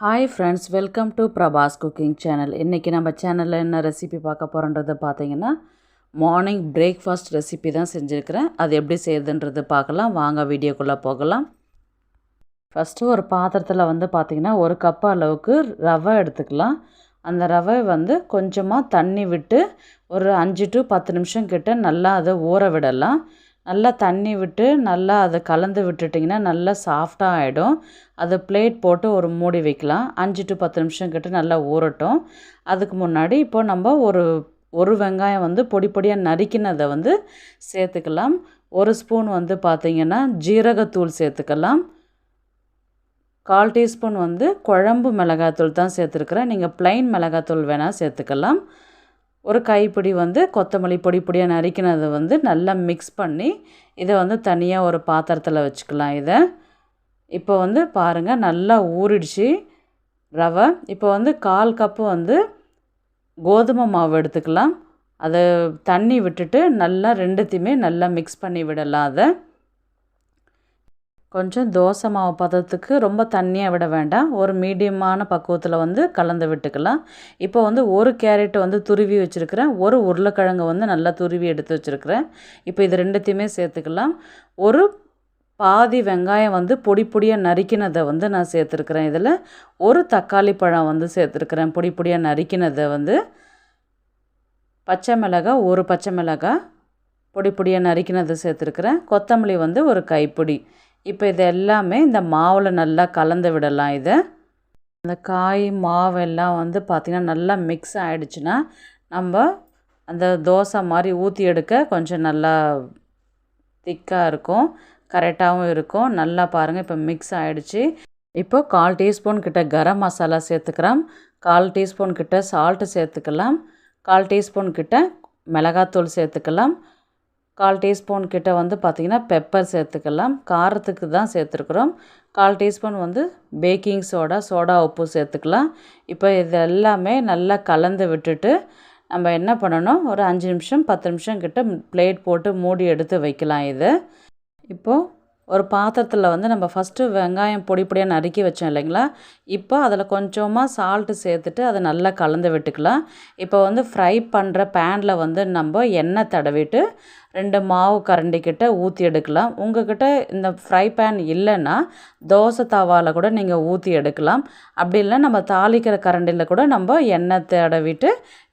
Hi friends, welcome to Prabhas cooking channel. இன்றைக்கி நம்ம சேனலில் என்ன ரெசிபி பார்க்க போகிறோன்றது பார்த்தீங்கன்னா மார்னிங் பிரேக்ஃபாஸ்ட் ரெசிபி தான் செஞ்சுருக்கிறேன். அது எப்படி செய்யுதுன்றது பார்க்கலாம். வாங்க வீடியோக்குள்ளே போகலாம். ஃபஸ்ட்டு ஒரு பாத்திரத்தில் பார்த்திங்கன்னா 1 கப் அளவுக்கு ரவை எடுத்துக்கலாம். அந்த ரவை கொஞ்சமாக தண்ணி விட்டு ஒரு 5 to 10 நிமிஷம் கிட்ட நல்லா அதை ஊற விடலாம். நல்லா தண்ணி விட்டு நல்லா அதை கலந்து விட்டுட்டிங்கன்னா நல்லா சாஃப்டாக ஆகிடும். அதை பிளேட் போட்டு ஒரு மூடி வைக்கலாம். 5 to 10 நிமிஷம் கிட்ட நல்லா ஊறட்டும். அதுக்கு முன்னாடி இப்போ நம்ம ஒரு வெங்காயம் பொடி பொடியாக நறுக்கினதை சேர்த்துக்கலாம். 1 ஸ்பூன் பார்த்திங்கன்னா ஜீரகத்தூள் சேர்த்துக்கலாம். 1/4 டீஸ்பூன் குழம்பு மிளகாத்தூள் தான் சேர்த்துருக்குறேன். நீங்கள் ப்ளைன் மிளகாத்தூள் வேணால் சேர்த்துக்கலாம். ஒரு கைப்பிடி கொத்தமல்லி பொடி பொடியாக நறுக்கினதை நல்லா மிக்ஸ் பண்ணி இதை தனியாக ஒரு பாத்திரத்தில் வச்சுக்கலாம். இதை இப்போ பாருங்கள் நல்லா ஊறிடுச்சு ரவை. இப்போ 1/4 கப்பு கோதுமை மாவு எடுத்துக்கலாம். அதை தண்ணி விட்டுட்டு நல்லா ரெண்டுத்தையுமே நல்லா மிக்ஸ் பண்ணி விடலாம். அதை கொஞ்சம் தோசை மாவு பதத்துக்கு ரொம்ப தண்ணியாக விட வேண்டாம். ஒரு மீடியமான பக்குவத்தில் கலந்து விட்டுக்கலாம். இப்போ ஒரு கேரட் துருவி வச்சுருக்கிறேன். ஒரு உருளைக்கிழங்கு நல்லா துருவி எடுத்து வச்சுருக்கிறேன். இப்போ இது ரெண்டுத்தையுமே சேர்த்துக்கலாம். ஒரு பாதி வெங்காயம் பொடி பொடியாக நறுக்கினதை நான் சேர்த்துருக்குறேன். இதில் ஒரு தக்காளி பழம் சேர்த்துருக்குறேன். பொடி பொடியாக நறுக்கினதை பச்சை மிளகாய் ஒரு பச்சை மிளகாய் பொடி பொடியாக நறுக்கினதை சேர்த்துருக்குறேன். கொத்தமல்லி ஒரு கைப்பிடி. இப்போ இது எல்லாமே இந்த மாவில் நல்லா கலந்து விடலாம். இதை அந்த காய் மாவெல்லாம் பார்த்திங்கன்னா நல்லா மிக்ஸ் ஆகிடுச்சுன்னா நம்ம அந்த தோசை மாதிரி ஊற்றி எடுக்க கொஞ்சம் நல்லா திக்காக இருக்கும், கரெக்டாகவும் இருக்கும். நல்லா பாருங்கள் இப்போ மிக்ஸ் ஆகிடுச்சு. இப்போ 1/4 டீஸ்பூன் கிட்ட கரம் மசாலா சேர்த்துக்கிறோம். 1/4 டீஸ்பூன் கிட்ட சால்ட்டு சேர்த்துக்கலாம். 1/4 டீஸ்பூன் கிட்ட மிளகாத்தூள் சேர்த்துக்கலாம். 1/4 டீஸ்பூன் கிட்ட பார்த்திங்கன்னா பெப்பர் சேர்த்துக்கலாம். காரத்துக்கு தான் சேர்த்துருக்குறோம். 1/4 டீஸ்பூன் பேக்கிங் சோடா உப்பு சேர்த்துக்கலாம். இப்போ இது எல்லாமே நல்லா கலந்து விட்டுட்டு நம்ம என்ன பண்ணணும், ஒரு 5 நிமிஷம் 10 நிமிஷம் கிட்ட பிளேட் போட்டு மூடி எடுத்து வைக்கலாம். இதை இப்போது ஒரு பாத்திரத்தில் நம்ம ஃபஸ்ட்டு வெங்காயம் பொடி பொடியாக நறுக்கி வச்சோம் இல்லைங்களா. இப்போ அதில் கொஞ்சமாக சால்ட்டு சேர்த்துட்டு அதை நல்லா கலந்து விட்டுக்கலாம். இப்போ ஃப்ரை பண்ணுற பேனில் நம்ம எண்ணெய் தடவிட்டு 2 மாவு கரண்டி கிட்ட ஊற்றி எடுக்கலாம். உங்கள்கிட்ட இந்த ஃப்ரை பேன் இல்லைன்னா தோசை தவாவில் கூட நீங்கள் ஊற்றி எடுக்கலாம். அப்படி இல்லை நம்ம தாளிக்கிற கரண்டியில் கூட நம்ம எண்ணெய் தடவிட்டு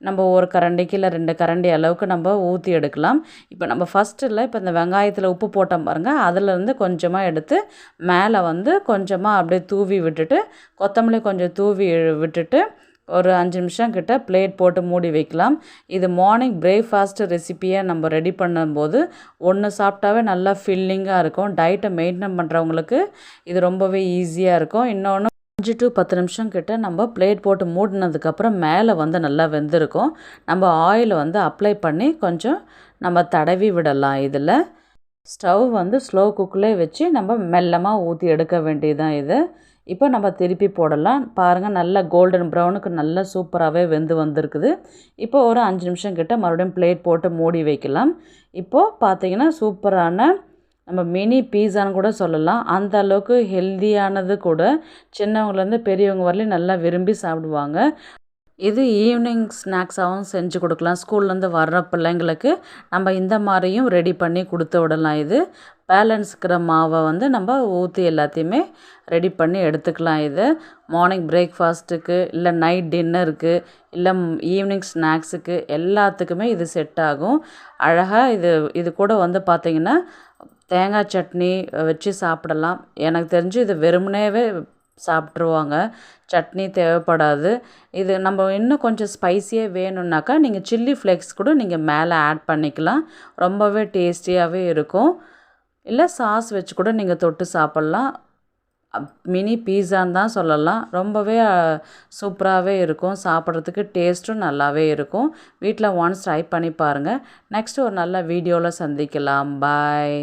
நம்ம ஒரு கரண்டிக்கு இல்லை 2 கரண்டி அளவுக்கு நம்ம ஊற்றி எடுக்கலாம். இப்போ நம்ம ஃபஸ்ட்டில் இப்போ இந்த வெங்காயத்தில் உப்பு போட்டோம் பாருங்கள், அதிலேருந்து கொஞ்சமாக எடுத்து மேலே கொஞ்சமாக அப்படியே தூவி விட்டுட்டு கொத்தமல்லி கொஞ்சம் தூவி விட்டுட்டு ஒரு 5 நிமிஷம் கிட்ட பிளேட் போட்டு மூடி வைக்கலாம். இது மார்னிங் பிரேக்ஃபாஸ்ட் ரெசிப்பியை நம்ம ரெடி பண்ணும்போது ஒன்று சாப்பிட்டாவே நல்லா ஃபில்லிங்காக இருக்கும். டயட்டை மெயின்டைன் பண்ணுறவங்களுக்கு இது ரொம்பவே ஈஸியாக இருக்கும். இன்னொன்று 5 to 10 நிமிஷம் கிட்ட நம்ம பிளேட் போட்டு மூடினதுக்கப்புறம் மேலே நல்லா வெந்திருக்கும். நம்ம ஆயில் அப்ளை பண்ணி கொஞ்சம் நம்ம தடவி விடலாம். இதில் ஸ்டவ் ஸ்லோ குக்கில் வச்சு நம்ம மெல்லமாக ஊற்றி எடுக்க வேண்டியதுதான். இது இப்போ நம்ம திருப்பி போடலாம். பாருங்கள் நல்லா கோல்டன் ப்ரௌனுக்கு நல்லா சூப்பராகவே வெந்து வந்திருக்குது. இப்போ ஒரு 5 நிமிஷம் கிட்ட மறுபடியும் பிளேட் போட்டு மூடி வைக்கலாம். இப்போது பார்த்திங்கன்னா சூப்பரான நம்ம மினி பீஸான்னு கூட சொல்லலாம். அந்த அளவுக்கு ஹெல்தியானது கூட. சின்னவங்கலேருந்து பெரியவங்க வரலையும் நல்லா விரும்பி சாப்பிடுவாங்க. இது ஈவினிங் ஸ்நாக்ஸாகவும் செஞ்சு கொடுக்கலாம். ஸ்கூல்லேருந்து வர்ற பிள்ளைங்களுக்கு நம்ம இந்த மாதிரியும் ரெடி பண்ணி கொடுத்து விடலாம். இது பேலன்ஸுக்கிற மாவை நம்ம ஊற்றி எல்லாத்தையுமே ரெடி பண்ணி எடுத்துக்கலாம். இது மார்னிங் பிரேக்ஃபாஸ்ட்டுக்கு இல்லை நைட் டின்னருக்கு இல்லை ஈவினிங் ஸ்நாக்ஸுக்கு எல்லாத்துக்குமே இது செட் ஆகும். அழகாக இது கூட பார்த்திங்கன்னா தேங்காய் சட்னி வச்சு சாப்பிடலாம். எனக்கு தெரிஞ்சு இது வெறுமனேவே சாப்பிட்ருவாங்க, சட்னி தேவைப்படாது. இது நம்ம இன்னும் கொஞ்சம் ஸ்பைஸியாக வேணும்னாக்கா நீங்கள் சில்லி ஃப்ளேக்ஸ் கூட நீங்கள் மேலே ஆட் பண்ணிக்கலாம். ரொம்பவே டேஸ்டியாகவே இருக்கும். இல்லை சாஸ் வச்சு கூட நீங்கள் தொட்டு சாப்பிட்லாம். மினி பீஸான்னு தான் சொல்லலாம். ரொம்பவே சூப்பராகவே இருக்கும். சாப்பிட்றதுக்கு டேஸ்ட்டும் நல்லாவே இருக்கும். வீட்டில் ஒன்ஸ் ட்ரை பண்ணி பாருங்கள். நெக்ஸ்ட்டு ஒரு நல்ல வீடியோவில் சந்திக்கலாம். பாய்.